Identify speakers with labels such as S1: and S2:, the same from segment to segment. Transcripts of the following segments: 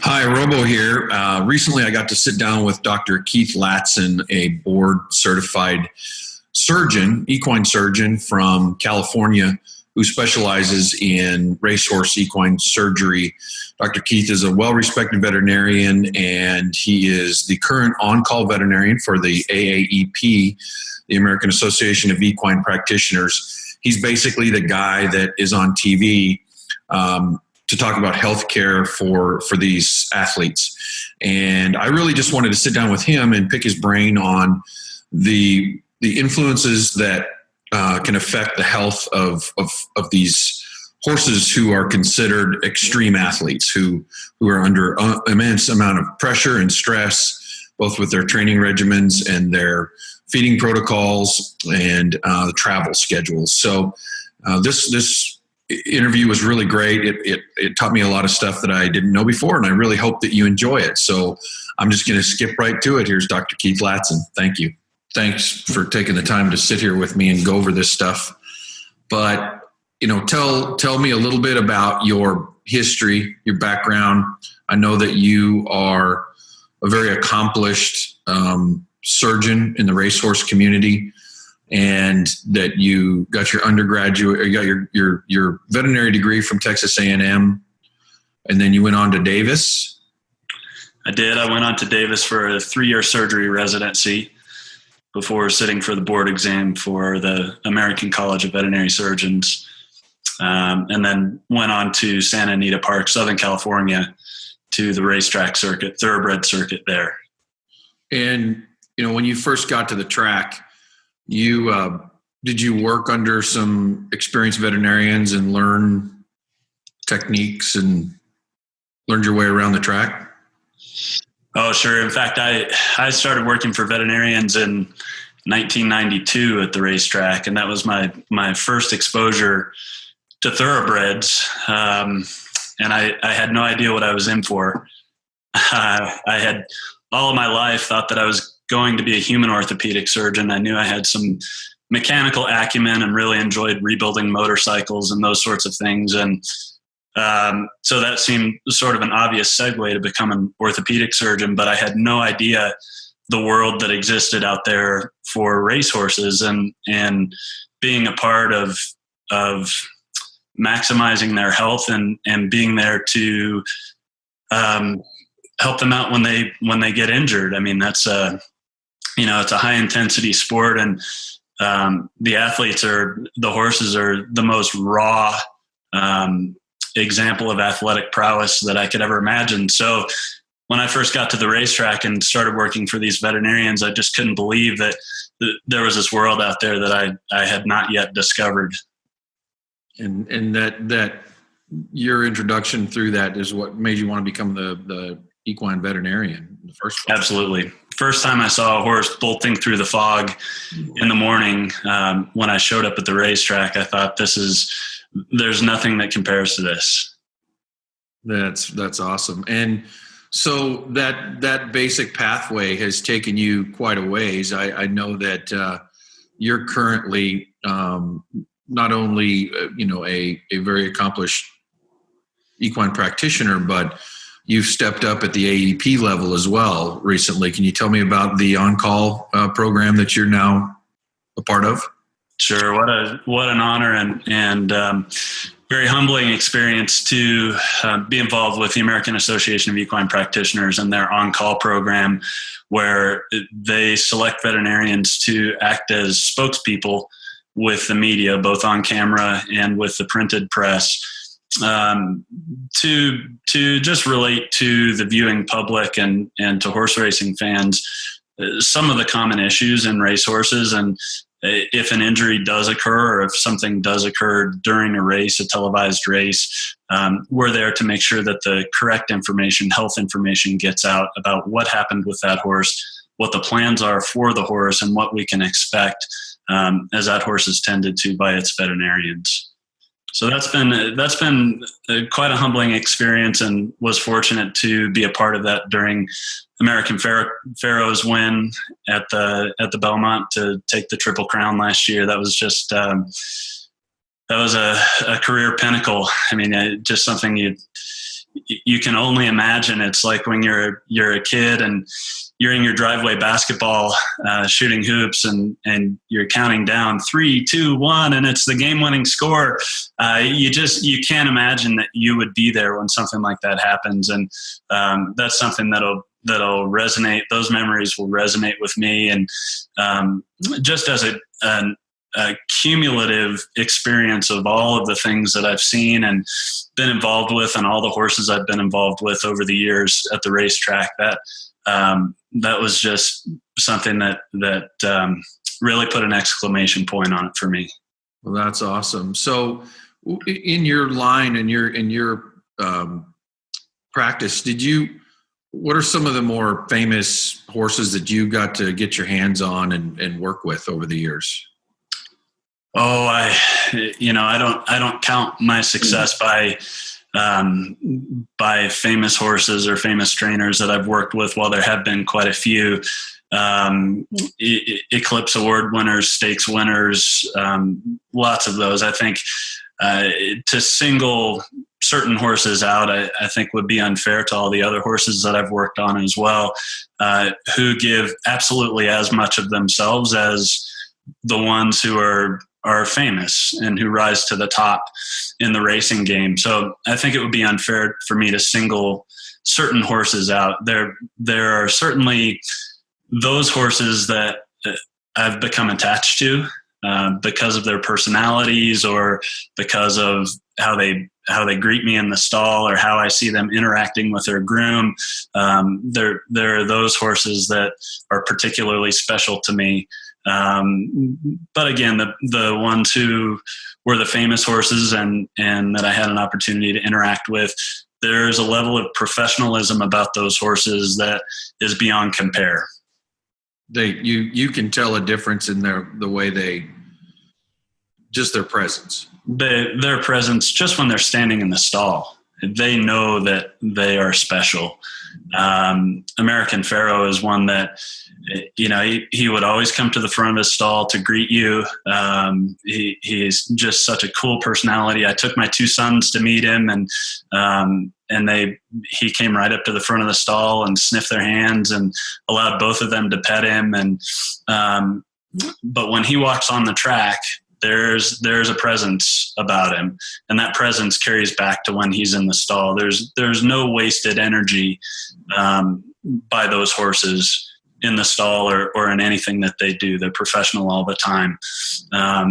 S1: Hi, Robo here. Recently, I got to sit down with Dr. Keith Latson, a board-certified surgeon, equine surgeon from California, who specializes in racehorse equine surgery. Dr. Keith is a well-respected veterinarian, and he is the current on-call veterinarian for the AAEP, the American Association of Equine Practitioners. He's basically the guy that is on TV to talk about healthcare for these athletes. And I really just wanted to sit down with him and pick his brain on the influences that can affect the health of these horses who are considered extreme athletes, who are under immense amount of pressure and stress, both with their training regimens and their feeding protocols and the travel schedules. So this interview was really great. It taught me a lot of stuff that I didn't know before, and I really hope that you enjoy it. So I'm just going to skip right to it. Here's Dr. Keith Latson. Thank you. Thanks for taking the time to sit here with me and go over this stuff. But, tell me a little bit about your history, your background. I know that you are a very accomplished surgeon in the racehorse community, and that you got your undergraduate, or you got your veterinary degree from Texas A&M, and then you went on to Davis.
S2: I did. I went on to Davis for a 3-year surgery residency before sitting for the board exam for the American College of Veterinary Surgeons, and then went on to Santa Anita Park, Southern California, to the racetrack circuit, thoroughbred circuit there.
S1: And, when you first got to the track, did you work under some experienced veterinarians and learn techniques and learned your way around the track?
S2: Oh, sure. In fact, I started working for veterinarians in 1992 at the racetrack, and that was my first exposure to thoroughbreds. And I had no idea what I was in for. I had all of my life thought that I was going to be a human orthopedic surgeon. I knew I had some mechanical acumen and really enjoyed rebuilding motorcycles and those sorts of things. And so that seemed sort of an obvious segue to become an orthopedic surgeon, but I had no idea the world that existed out there for racehorses and being a part of maximizing their health and being there to help them out when they get injured. I mean, that's it's a high intensity sport, and the horses are the most raw example of athletic prowess that I could ever imagine. So when I first got to the racetrack and started working for these veterinarians, I just couldn't believe that there was this world out there that I had not yet discovered.
S1: And that your introduction through that is what made you want to become the equine veterinarian in the first place.
S2: Absolutely. First time I saw a horse bolting through the fog in the morning, when I showed up at the racetrack, I thought there's nothing that compares to this.
S1: That's awesome. And so that basic pathway has taken you quite a ways. I know that you're currently not only a very accomplished equine practitioner, but you've stepped up at the AEP level as well recently. Can you tell me about the on-call program that you're now a part of?
S2: Sure. What an honor and very humbling experience to be involved with the American Association of Equine Practitioners and their on-call program, where they select veterinarians to act as spokespeople with the media, both on camera and with the printed press, to just relate to the viewing public and to horse racing fans some of the common issues in racehorses. And if an injury does occur, or if something does occur during a race, a televised race, we're there to make sure that the correct information, health information, gets out about what happened with that horse, what the plans are for the horse, and what we can expect as that horse is tended to by its veterinarians. So that's been quite a humbling experience, and was fortunate to be a part of that during American Pharoah's win at the Belmont to take the Triple Crown last year. That was just that was a career pinnacle. I mean, just something you can only imagine. It's like when you're a kid and you're in your driveway basketball, shooting hoops, and you're counting down 3, 2, 1, and it's the game-winning score. You can't imagine that you would be there when something like that happens, and that's something that'll resonate. Those memories will resonate with me, and just as a cumulative experience of all of the things that I've seen and been involved with, and all the horses I've been involved with over the years at the racetrack, that was just something that really put an exclamation point on it for me.
S1: Well, that's awesome. So in your line, in your practice, what are some of the more famous horses that you got to get your hands on and work with over the years?
S2: Oh, I don't count my success by famous horses or famous trainers that I've worked with. While there have been quite a few Eclipse Award winners, stakes winners, lots of those. I think to single certain horses out, I think would be unfair to all the other horses that I've worked on as well, who give absolutely as much of themselves as the ones who are famous and who rise to the top in the racing game. So I think it would be unfair for me to single certain horses out. There are certainly those horses that I've become attached to because of their personalities, or because of how they greet me in the stall, or how I see them interacting with their groom. There are those horses that are particularly special to me. But again, the ones who were the famous horses and that I had an opportunity to interact with, there's a level of professionalism about those horses that is beyond compare.
S1: You can tell a difference in the way just their presence.
S2: Their presence, just when they're standing in the stall, they know that they are special. American Pharoah is one that, he would always come to the front of his stall to greet you. He's just such a cool personality. I took my 2 sons to meet him, and he came right up to the front of the stall and sniffed their hands and allowed both of them to pet him. And but when he walks on the track, there's a presence about him, and that presence carries back to when he's in the stall. There's no wasted energy by those horses in the stall or in anything that they do. They're professional all the time. Now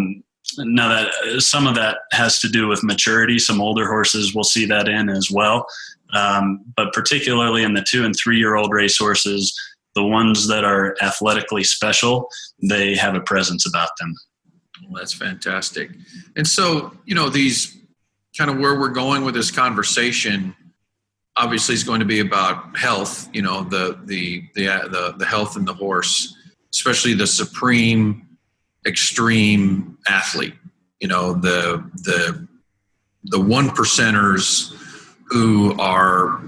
S2: that some of that has to do with maturity, some older horses will see that in as well. But particularly in the 2 and 3-year-old racehorses, the ones that are athletically special, they have a presence about them.
S1: Well, that's fantastic. And so, these kind of where we're going with this conversation, obviously is going to be about health, the health in the horse, especially the supreme, extreme athlete, the 1%ers who are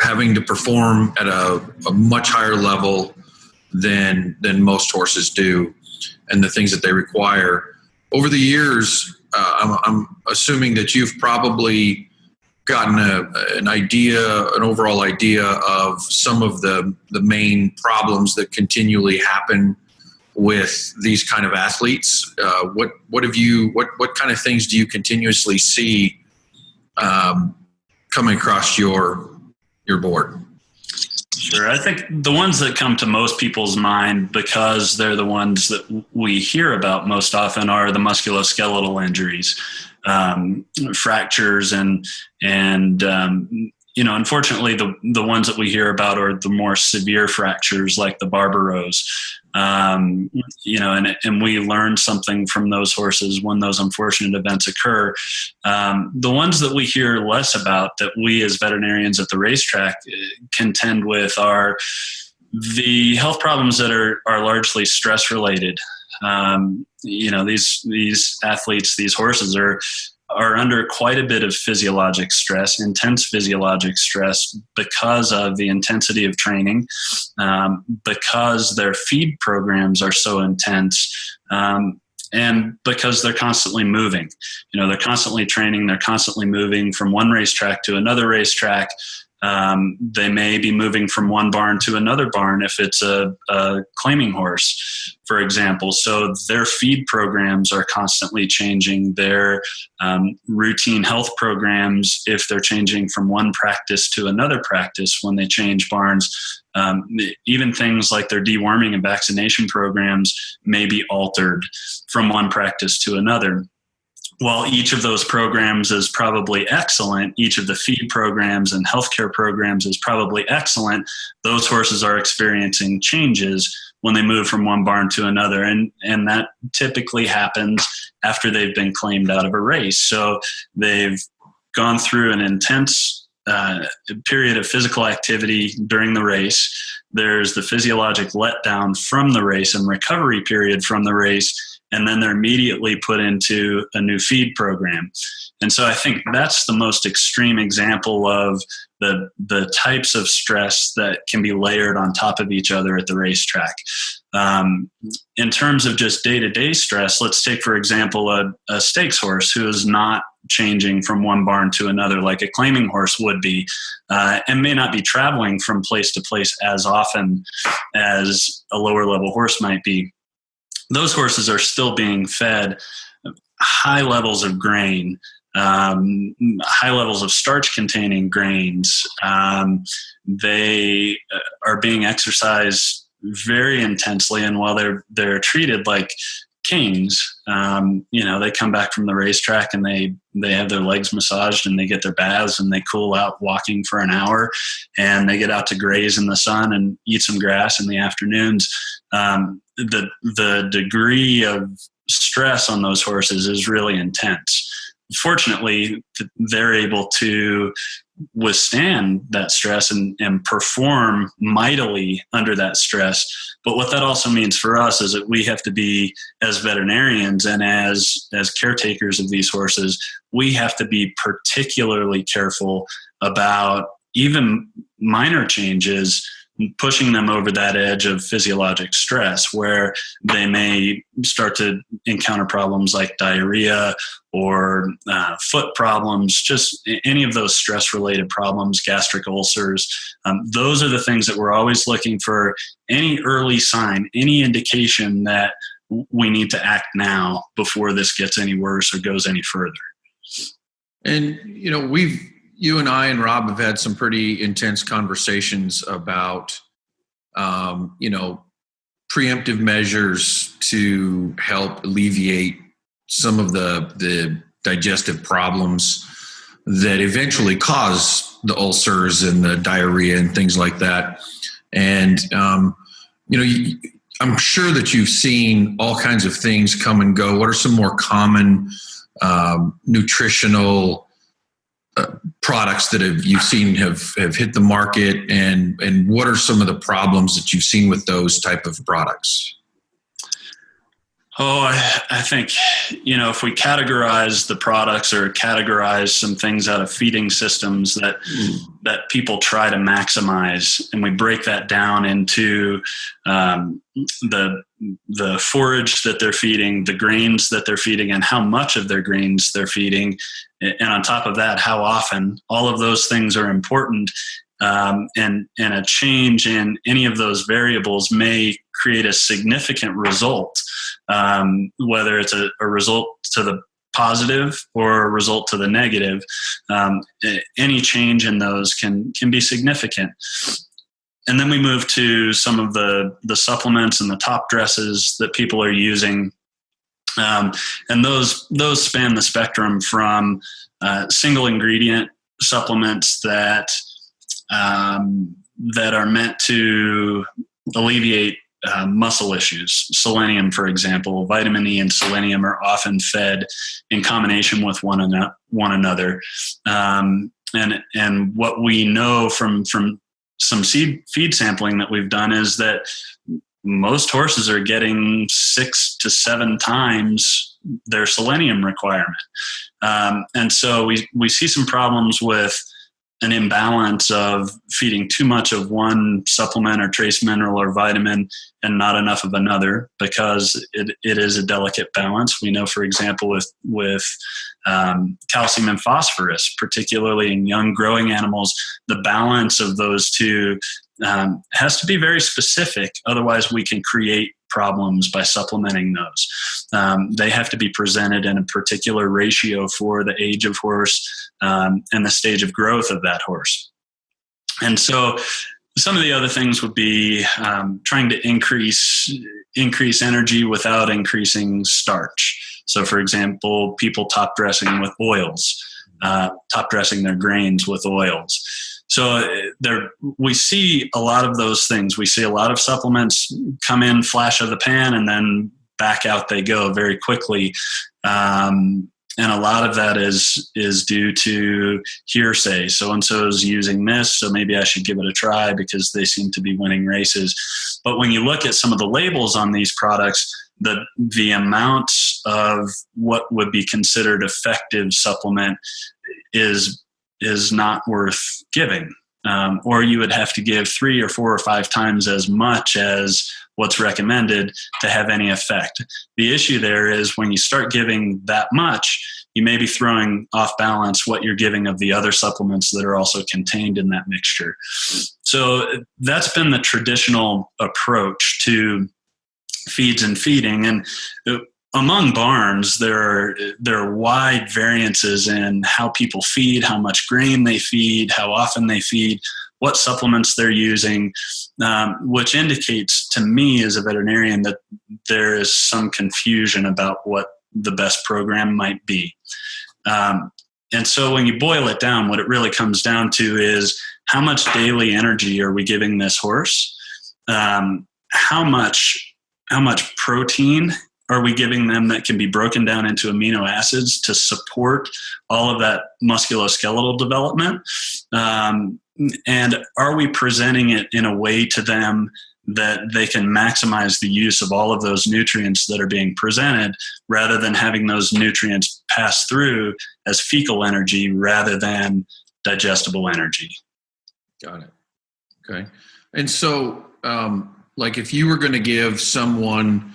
S1: having to perform at a much higher level than most horses do, and the things that they require. Over the years, I'm assuming that you've probably gotten an overall idea of some of the main problems that continually happen with these kind of athletes. What kind of things do you continuously see coming across your board?
S2: Sure. I think the ones that come to most people's mind, because they're the ones that we hear about most often, are the musculoskeletal injuries, fractures, and unfortunately, the ones that we hear about are the more severe fractures, like the Barbaros. And we learn something from those horses when those unfortunate events occur. The ones that we hear less about, that we as veterinarians at the racetrack contend with, are the health problems that are largely stress related. These athletes, these horses are under quite a bit of physiologic stress, intense physiologic stress, because of the intensity of training, because their feed programs are so intense. And because they're constantly moving, they're constantly training, they're constantly moving from one racetrack to another racetrack. They may be moving from one barn to another barn if it's a claiming horse, for example. So their feed programs are constantly changing. Their routine health programs, if they're changing from one practice to another practice when they change barns, even things like their deworming and vaccination programs may be altered from one practice to another. While each of those programs is probably excellent, each of the feed programs and healthcare programs is probably excellent, those horses are experiencing changes when they move from one barn to another. And that typically happens after they've been claimed out of a race. So they've gone through an intense period of physical activity during the race. There's the physiologic letdown from the race and recovery period from the race. And then they're immediately put into a new feed program. And so I think that's the most extreme example of the types of stress that can be layered on top of each other at the racetrack. In terms of just day-to-day stress, let's take, for example, a stakes horse who is not changing from one barn to another like a claiming horse would be, and may not be traveling from place to place as often as a lower-level horse might be. Those horses are still being fed high levels of grain, high levels of starch-containing grains. They are being exercised very intensely, and while they're treated like kings, they come back from the racetrack and they have their legs massaged and they get their baths and they cool out walking for an hour, and they get out to graze in the sun and eat some grass in the afternoons. The degree of stress on those horses is really intense. Fortunately, they're able to withstand that stress and perform mightily under that stress. But what that also means for us is that we have to be, as veterinarians and as caretakers of these horses, we have to be particularly careful about even minor changes, pushing them over that edge of physiologic stress where they may start to encounter problems like diarrhea or foot problems, just any of those stress-related problems, gastric ulcers. Those are the things that we're always looking for, any early sign, any indication that we need to act now before this gets any worse or goes any further.
S1: And, you and I and Rob have had some pretty intense conversations about, preemptive measures to help alleviate some of the digestive problems that eventually cause the ulcers and the diarrhea and things like that. And, I'm sure that you've seen all kinds of things come and go. What are some more common nutritional products that you've seen have hit the market, and what are some of the problems that you've seen with those type of products?
S2: Oh, I think, if we categorize the products or categorize some things out of feeding systems that people try to maximize, and we break that down into the forage that they're feeding, the grains that they're feeding, and how much of their grains they're feeding, and on top of that, how often, all of those things are important. And a change in any of those variables may create a significant result, whether it's a result to the positive or a result to the negative. Any change in those can be significant. And then we move to some of the supplements and the top dresses that people are using. And those span the spectrum from single ingredient supplements that are meant to alleviate muscle issues. Selenium, for example, vitamin E and selenium are often fed in combination with one another. And what we know from some feed sampling that we've done is that most horses are getting 6 to 7 times their selenium requirement. And so we see some problems with an imbalance of feeding too much of one supplement or trace mineral or vitamin and not enough of another, because it is a delicate balance. We know, for example, with calcium and phosphorus, particularly in young growing animals, the balance of those two has to be very specific. Otherwise, we can create problems by supplementing those. They have to be presented in a particular ratio for the age of horse and the stage of growth of that horse. And so some of the other things would be trying to increase energy without increasing starch. So, for example, people top dressing with oils, top dressing their grains with oils. So we see a lot of those things. We see a lot of supplements come in, flash of the pan, and then back out they go very quickly. And a lot of that is due to hearsay. So-and-so is using this, so maybe I should give it a try because they seem to be winning races. But when you look at some of the labels on these products, the amount of what would be considered effective supplement is not worth giving. Or you would have to give 3 or 4 or 5 times as much as what's recommended to have any effect. The issue there is when you start giving that much, you may be throwing off balance what you're giving of the other supplements that are also contained in that mixture. So that's been the traditional approach to feeds and feeding. And among barns, there are wide variances in how people feed, how much grain they feed, how often they feed, what supplements they're using, which indicates to me as a veterinarian that there is some confusion about what the best program might be. And so when you boil it down, what it really comes down to is how much daily energy are we giving this horse? How much protein are we giving them that can be broken down into amino acids to support all of that musculoskeletal development? And are we presenting it in a way to them that they can maximize the use of all of those nutrients that are being presented, rather than having those nutrients pass through as fecal energy rather than digestible energy?
S1: Got it. Okay. And so, like if you were going to give someone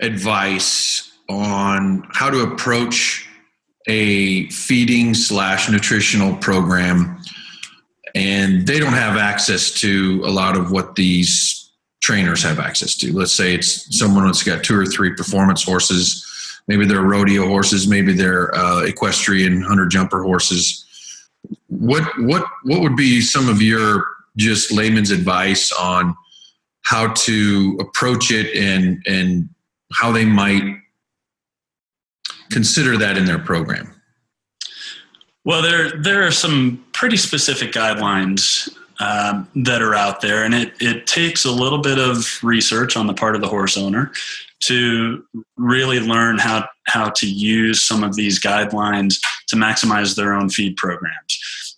S1: advice on how to approach a feeding / nutritional program, and they don't have access to a lot of what these trainers have access to. Let's say it's someone that's got 2 or 3 performance horses. Maybe they're rodeo horses. Maybe they're equestrian hunter jumper horses. What would be some of your just layman's advice on how to approach it and how they might consider that in their program?
S2: Well, there are some pretty specific guidelines that are out there, and it takes a little bit of research on the part of the horse owner to really learn how to use some of these guidelines to maximize their own feed programs.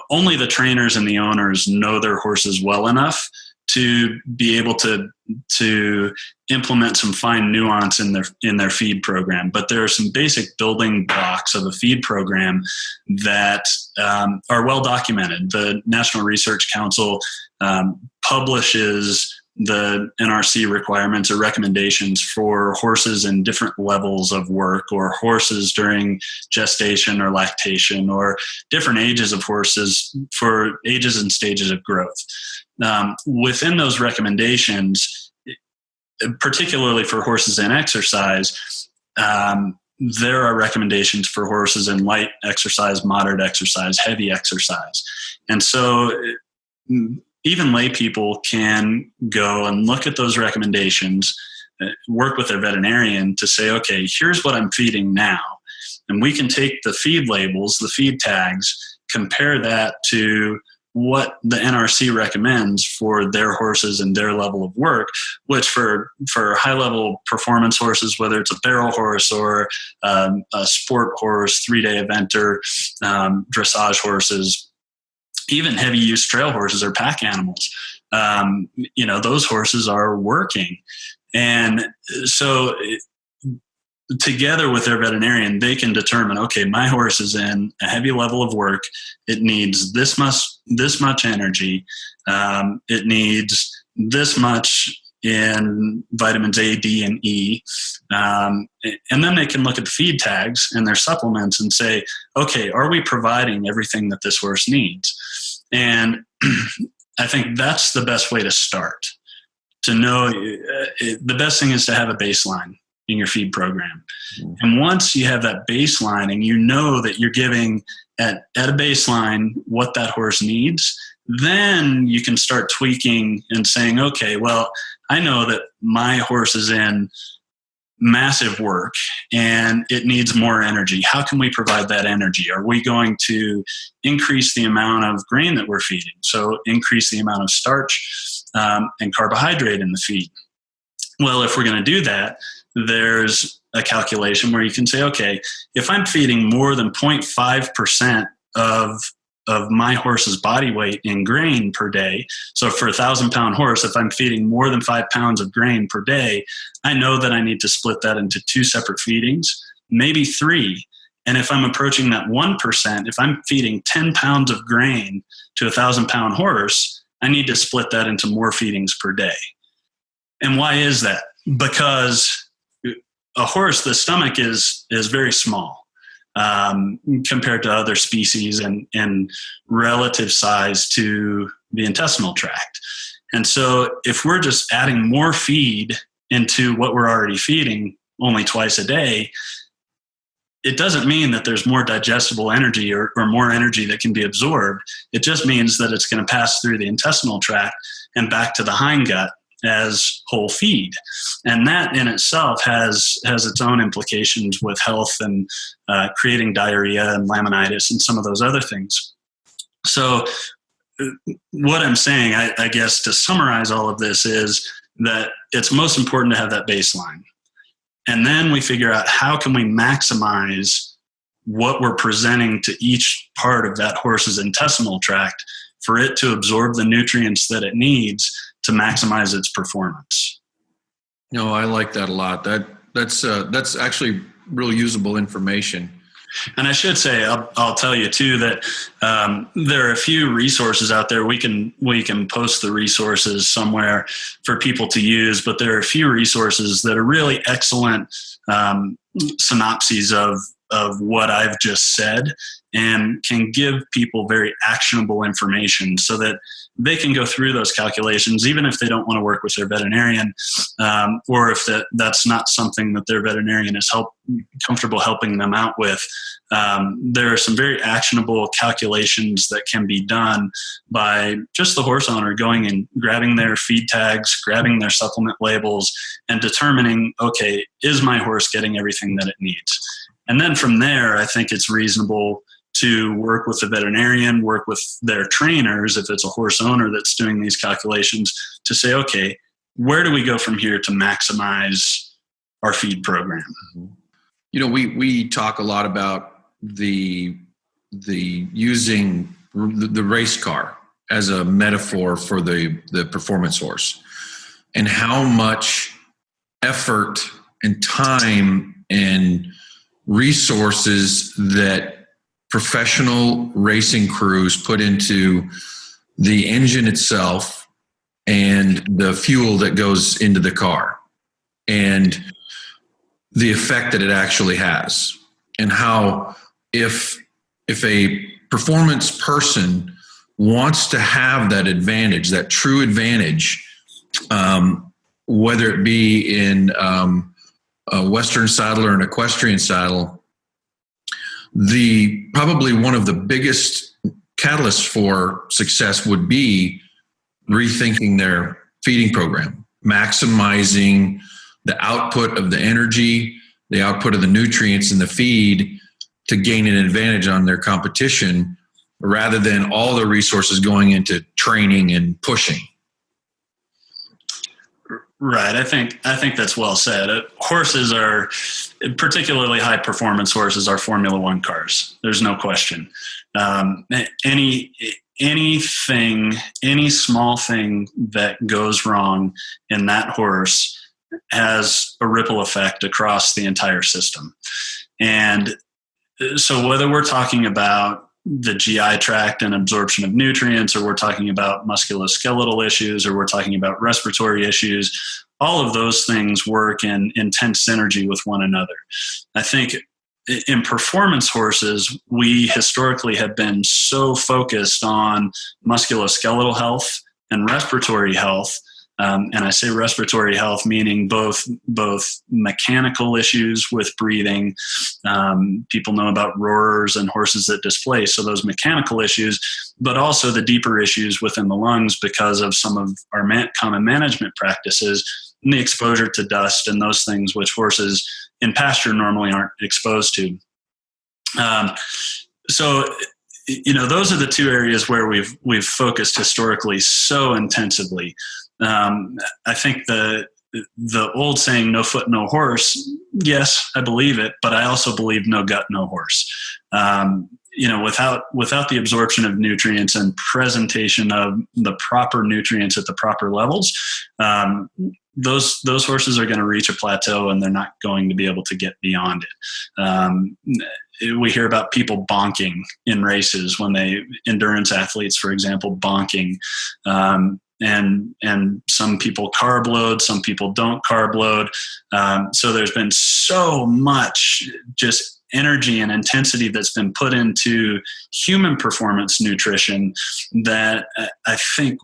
S2: Only the trainers and the owners know their horses well enough to be able to implement some fine nuance in their feed program. But there are some basic building blocks of a feed program that are well documented. The National Research Council publishes the NRC requirements or recommendations for horses in different levels of work, or horses during gestation or lactation, or different ages of horses for ages and stages of growth. Within those recommendations, particularly for horses in exercise, there are recommendations for horses in light exercise, moderate exercise, heavy exercise. And so even lay people can go and look at those recommendations, work with their veterinarian to say, okay, here's what I'm feeding now. And we can take the feed labels, the feed tags, compare that to what the NRC recommends for their horses and their level of work, which for high-level performance horses, whether it's a barrel horse or a sport horse, 3-day eventer, dressage horses, even heavy-use trail horses or pack animals, those horses are working. And so together with their veterinarian, they can determine, okay, my horse is in a heavy level of work. It needs this much energy. It needs this much in vitamins A, D, and E. And then they can look at the feed tags and their supplements and say, okay, are we providing everything that this horse needs? And I think that's the best way to start. To know, the best thing is to have a baseline in your feed program. Mm-hmm. And once you have that baseline and you know that you're giving at a baseline what that horse needs, then you can start tweaking and saying, okay, well, I know that my horse is in massive work and it needs more energy. How can we provide that energy? Are we going to increase the amount of grain that we're feeding? So increase the amount of starch and carbohydrate in the feed. Well, if we're going to do that, there's a calculation where you can say, okay, if I'm feeding more than 0.5% of my horse's body weight in grain per day, so for a 1,000-pound horse, if I'm feeding more than 5 pounds of grain per day, I know that I need to split that into 2 separate feedings, maybe 3. And if I'm approaching that 1%, if I'm feeding 10 pounds of grain to a 1,000-pound horse, I need to split that into more feedings per day. And why is that? Because a horse, the stomach is very small compared to other species and relative size to the intestinal tract. And so if we're just adding more feed into what we're already feeding only twice a day, it doesn't mean that there's more digestible energy or more energy that can be absorbed. It just means that it's going to pass through the intestinal tract and back to the hindgut as whole feed. And that in itself has its own implications with health and creating diarrhea and laminitis and some of those other things. So what I'm saying, I guess, to summarize all of this is that it's most important to have that baseline. And then we figure out how can we maximize what we're presenting to each part of that horse's intestinal tract for it to absorb the nutrients that it needs to maximize its performance.
S1: No, I like that a lot. That's actually real usable information.
S2: And I should say, I'll tell you too that there are a few resources out there. We can post the resources somewhere for people to use, but there are a few resources that are really excellent synopses of what I've just said and can give people very actionable information so that they can go through those calculations, even if they don't want to work with their veterinarian, or if that's not something that their veterinarian is comfortable helping them out with. There are some very actionable calculations that can be done by just the horse owner going and grabbing their feed tags, grabbing their supplement labels, and determining, okay, is my horse getting everything that it needs? And then from there, I think it's reasonable to work with the veterinarian, work with their trainers, if it's a horse owner that's doing these calculations, to say, okay, where do we go from here to maximize our feed program?
S1: You know, we talk a lot about the using the race car as a metaphor for the performance horse, and how much effort and time and resources that professional racing crews put into the engine itself and the fuel that goes into the car and the effect that it actually has, and how if a performance person wants to have that advantage, that true advantage, whether it be in a Western saddle or an equestrian saddle, probably one of the biggest catalysts for success would be rethinking their feeding program, maximizing the output of the energy, the output of the nutrients in the feed to gain an advantage on their competition, rather than all the resources going into training and pushing.
S2: Right. I think that's well said. Horses are, particularly high performance horses, are Formula One cars. There's no question. Any small thing that goes wrong in that horse has a ripple effect across the entire system. And so whether we're talking about the GI tract and absorption of nutrients, or we're talking about musculoskeletal issues, or we're talking about respiratory issues, all of those things work in intense synergy with one another. I think in performance horses, we historically have been so focused on musculoskeletal health and respiratory health. And I say respiratory health, meaning both mechanical issues with breathing. People know about roarers and horses that displace, so those mechanical issues, but also the deeper issues within the lungs because of some of our common management practices and the exposure to dust and those things which horses in pasture normally aren't exposed to. So those are the two areas where we've focused historically so intensively. I think the old saying, no foot, no horse, yes, I believe it, but I also believe no gut, no horse. Without the absorption of nutrients and presentation of the proper nutrients at the proper levels, those horses are going to reach a plateau and they're not going to be able to get beyond it. We hear about people bonking in races endurance athletes, for example, bonking. And some people carb load, some people don't carb load. So there's been so much just energy and intensity that's been put into human performance nutrition that I think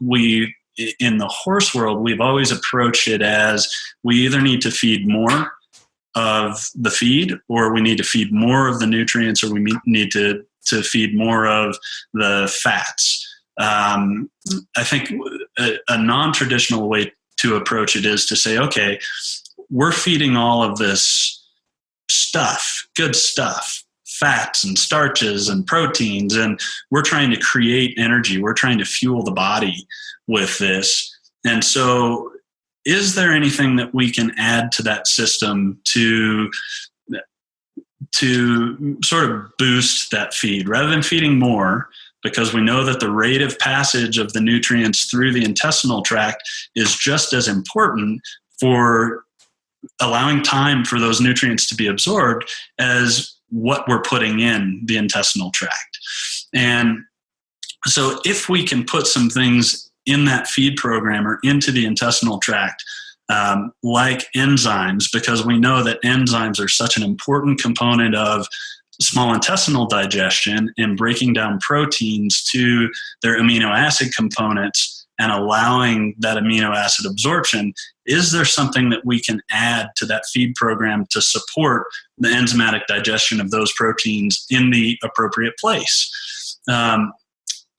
S2: in the horse world, we've always approached it as we either need to feed more of the feed, or we need to feed more of the nutrients, or we need to feed more of the fats. I think a non-traditional way to approach it is to say, okay, we're feeding all of this stuff, good stuff, fats and starches and proteins, and we're trying to create energy. We're trying to fuel the body with this. And so is there anything that we can add to that system to sort of boost that feed rather than feeding more? Because we know that the rate of passage of the nutrients through the intestinal tract is just as important for allowing time for those nutrients to be absorbed as what we're putting in the intestinal tract. And so if we can put some things in that feed program or into the intestinal tract, like enzymes, because we know that enzymes are such an important component of small intestinal digestion and breaking down proteins to their amino acid components and allowing that amino acid absorption, is there something that we can add to that feed program to support the enzymatic digestion of those proteins in the appropriate place?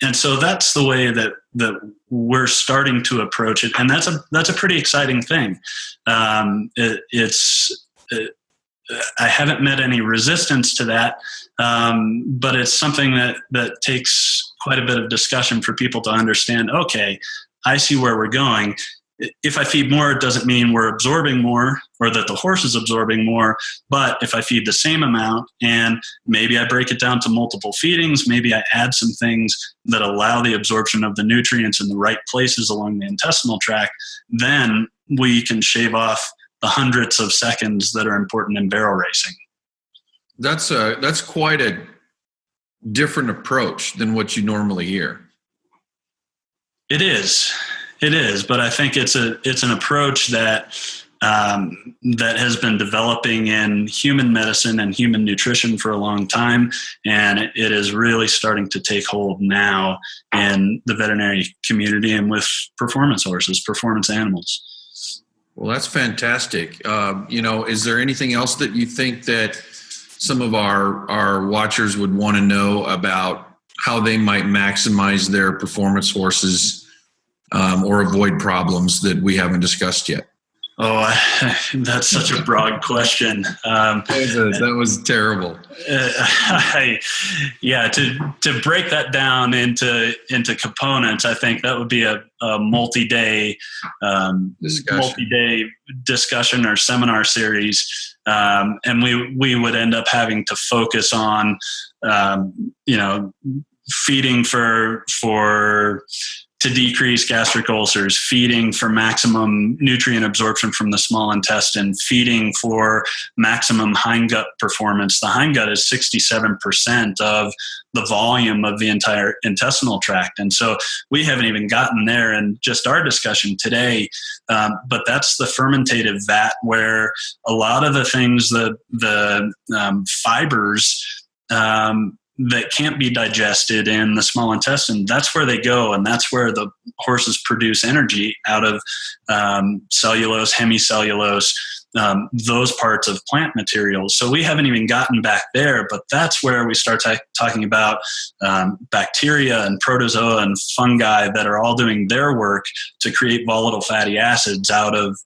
S2: And so that's the way that we're starting to approach it, and that's a pretty exciting thing. I haven't met any resistance to that, but it's something that takes quite a bit of discussion for people to understand, okay, I see where we're going. If I feed more, it doesn't mean we're absorbing more or that the horse is absorbing more. But if I feed the same amount and maybe I break it down to multiple feedings, maybe I add some things that allow the absorption of the nutrients in the right places along the intestinal tract, then we can shave off the hundreds of seconds that are important in barrel racing.
S1: That's quite a different approach than what you normally hear. It is, but I think it's an approach that has been developing in human medicine and human nutrition for a long time, and it is really starting to take hold now in the veterinary community and with performance horses, performance animals. Well, that's fantastic. Is there anything else that you think that some of our watchers would want to know about how they might maximize their performance horses or avoid problems that we haven't discussed yet? Oh, that's such a broad question. That was terrible. To break that down into components, I think that would be a multi-day discussion or seminar series, and we would end up having to focus on feeding for
S2: to decrease gastric ulcers, feeding for maximum nutrient absorption from the small intestine, feeding for maximum hindgut performance. The hindgut is 67% of the volume of the entire intestinal tract. And so we haven't even gotten there in just our discussion today. But that's the fermentative vat where a lot of the things, the fibers, that can't be digested in the small intestine, that's where they go, and that's where the horses produce energy out of cellulose, hemicellulose, those parts of plant materials. So we haven't even gotten back there, but that's where we start talking about bacteria and protozoa and fungi that are all doing their work to create volatile fatty acids out of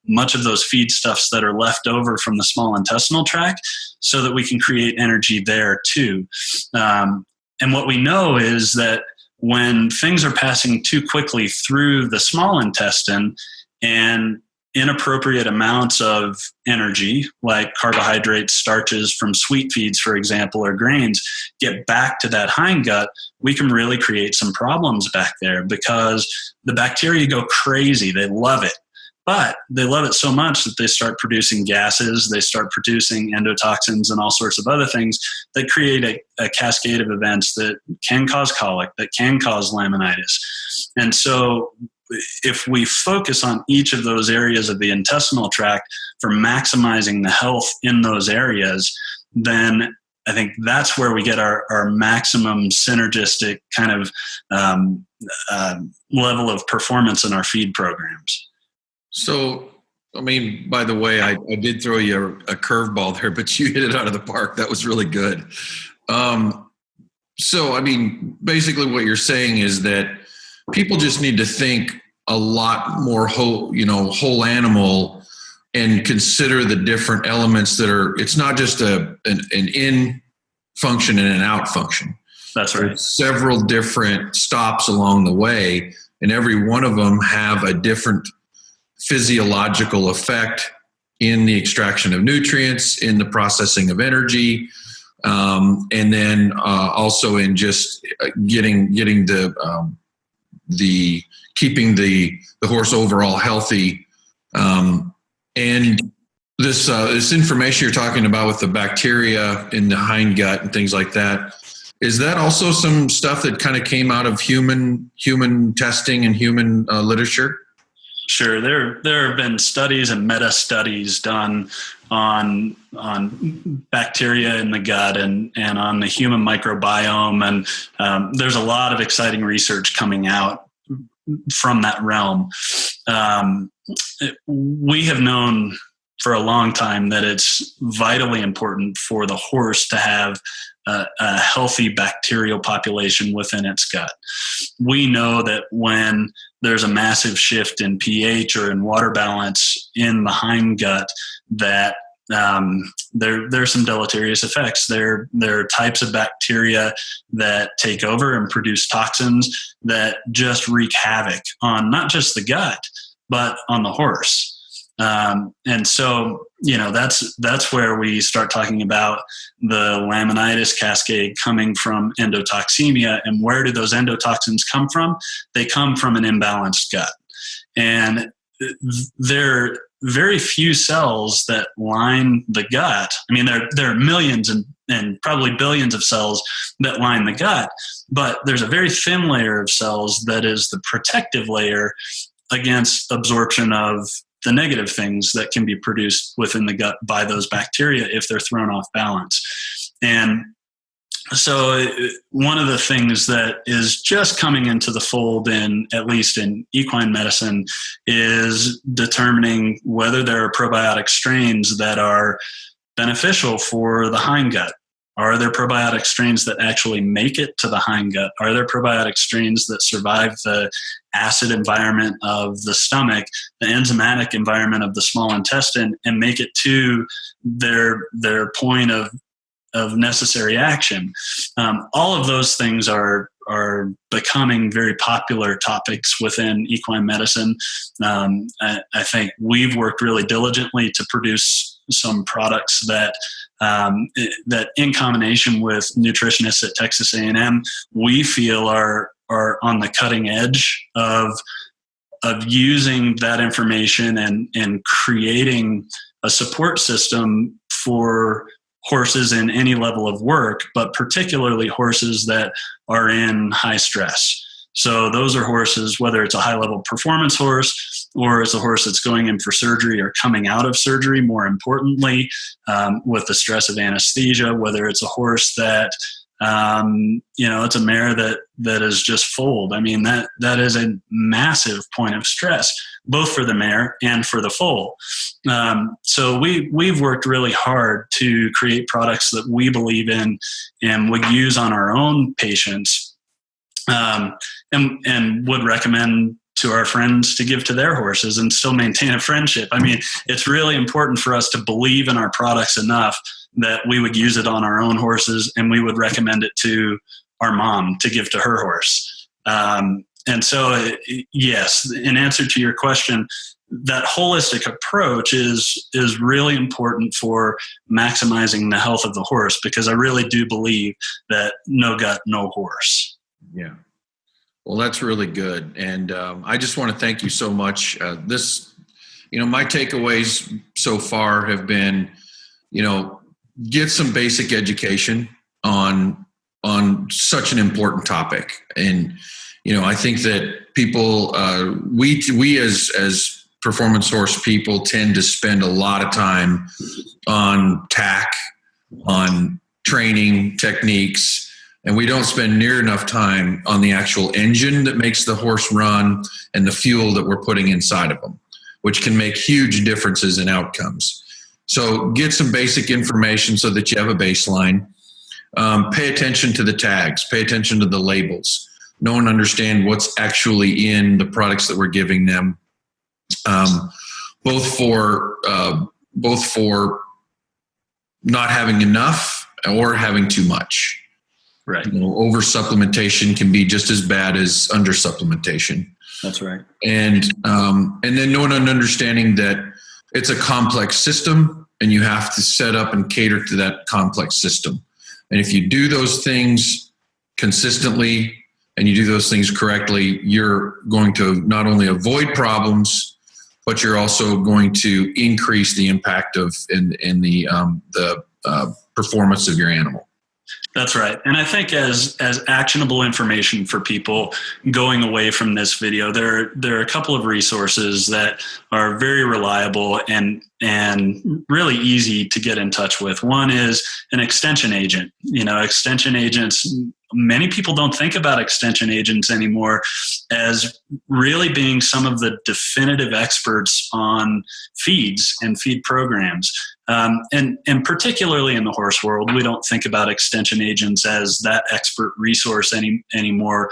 S2: much of those feedstuffs that are left over from the small intestinal tract, so that we can create energy there too. And what we know is that when things are passing too quickly through the small intestine and inappropriate amounts of energy, like carbohydrates, starches from sweet feeds, for example, or grains, get back to that hindgut, we can really create some problems back there, because the bacteria go crazy. They love it. But they love it so much that they start producing gases, they start producing endotoxins and all sorts of other things that create a cascade of events that can cause colic, that can cause laminitis. And so if we focus on each of those areas of the intestinal tract for maximizing the health in those areas, then I think that's where we get our maximum synergistic kind of level of performance in our feed programs.
S1: So, I mean, by the way, I did throw you a curveball there, but you hit it out of the park. That was really good. So, I mean, basically what you're saying is that people just need to think a lot more whole animal, and consider the different elements that are, it's not just an in function and an out function.
S2: That's right.
S1: There's several different stops along the way, and every one of them have a different physiological effect in the extraction of nutrients, in the processing of energy, and then also in just getting the keeping the horse overall healthy. And this information you're talking about with the bacteria in the hindgut and things like that, is that also some stuff that kind of came out of human testing and human literature?
S2: Sure. There have been studies and meta studies done on bacteria in the gut and on the human microbiome. And there's a lot of exciting research coming out from that realm. We have known for a long time that it's vitally important for the horse to have a healthy bacterial population within its gut. We know that when there's a massive shift in pH or in water balance in the hindgut, that there's some deleterious effects. There are types of bacteria that take over and produce toxins that just wreak havoc on not just the gut, but on the horse. And so, that's where we start talking about the laminitis cascade coming from endotoxemia. And where do those endotoxins come from? They come from an imbalanced gut. And there are very few cells that line the gut. I mean, there are millions and probably billions of cells that line the gut, but there's a very thin layer of cells that is the protective layer against absorption of the negative things that can be produced within the gut by those bacteria if they're thrown off balance. And so one of the things that is just coming into the fold at least in equine medicine, is determining whether there are probiotic strains that are beneficial for the hindgut. Are there probiotic strains that actually make it to the hindgut? Are there probiotic strains that survive the acid environment of the stomach, the enzymatic environment of the small intestine, and make it to their point of necessary action? All of those things are becoming very popular topics within equine medicine. I think we've worked really diligently to produce some products that in combination with nutritionists at Texas A&M, we feel are are on the cutting edge of using that information and creating a support system for horses in any level of work, but particularly horses that are in high stress. So those are horses, whether it's a high-level performance horse or it's a horse that's going in for surgery or coming out of surgery, more importantly, with the stress of anesthesia, whether it's a horse that, it's a mare that is just foaled. I mean, that is a massive point of stress, both for the mare and for the foal. So we've worked really hard to create products that we believe in and would use on our own patients. And would recommend to our friends to give to their horses and still maintain a friendship. I mean, it's really important for us to believe in our products enough that we would use it on our own horses and we would recommend it to our mom to give to her horse. And so, yes, in answer to your question, that holistic approach is really important for maximizing the health of the horse, because I really do believe that no gut, no horse.
S1: Yeah. Well, that's really good. And I just want to thank you so much. My takeaways so far have been, get some basic education on such an important topic. And, I think that people, we as performance horse people tend to spend a lot of time on tack, on training techniques, and we don't spend near enough time on the actual engine that makes the horse run and the fuel that we're putting inside of them, which can make huge differences in outcomes. So get some basic information so that you have a baseline. Pay attention to the tags, pay attention to the labels. Know and understand what's actually in the products that we're giving them, both for not having enough or having too much.
S2: Right.
S1: Over supplementation can be just as bad as under supplementation.
S2: That's right.
S1: And then knowing and understanding that it's a complex system and you have to set up and cater to that complex system. And if you do those things consistently and you do those things correctly, you're going to not only avoid problems, but you're also going to increase the impact in the performance of your animal.
S2: That's right. And I think as actionable information for people going away from this video, there are a couple of resources that are very reliable and really easy to get in touch with. One is an extension agent. Extension agents, many people don't think about extension agents anymore as really being some of the definitive experts on feeds and feed programs. And particularly in the horse world, we don't think about extension agents as that expert resource anymore,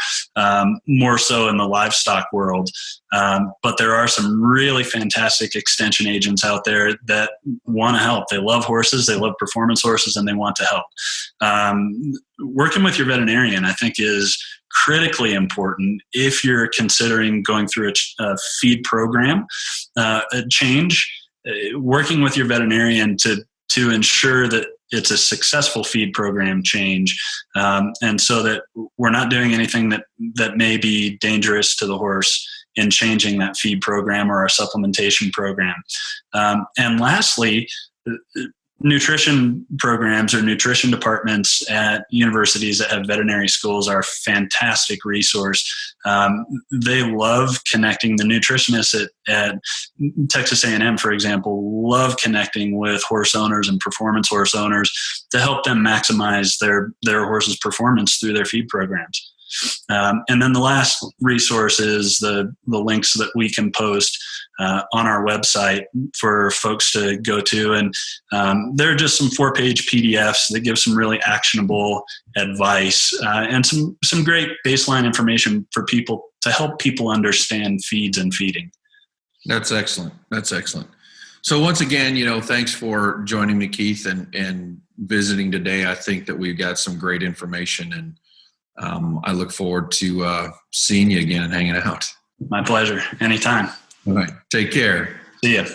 S2: more so in the livestock world. But there are some really fantastic extension agents out there that want to help. They love horses, they love performance horses, and they want to help. Working with your veterinarian, I think, is critically important if you're considering going through a feed program change. Working with your veterinarian to ensure that it's a successful feed program change, and so that we're not doing anything that may be dangerous to the horse in changing that feed program or our supplementation program. And lastly, nutrition programs or nutrition departments at universities that have veterinary schools are a fantastic resource. They love connecting. The nutritionists at Texas A&M, for example, love connecting with horse owners and performance horse owners to help them maximize their horse's performance through their feed programs. And then the last resource is the links that we can post on our website for folks to go to. And there are just some 4-page PDFs that give some really actionable advice and some great baseline information for people to help people understand feeds and feeding.
S1: That's excellent. That's excellent. So once again, thanks for joining me, Keith, and visiting today. I think that we've got some great information, and I look forward to seeing you again and hanging out.
S2: My pleasure. Anytime.
S1: All right. Take care.
S2: See ya.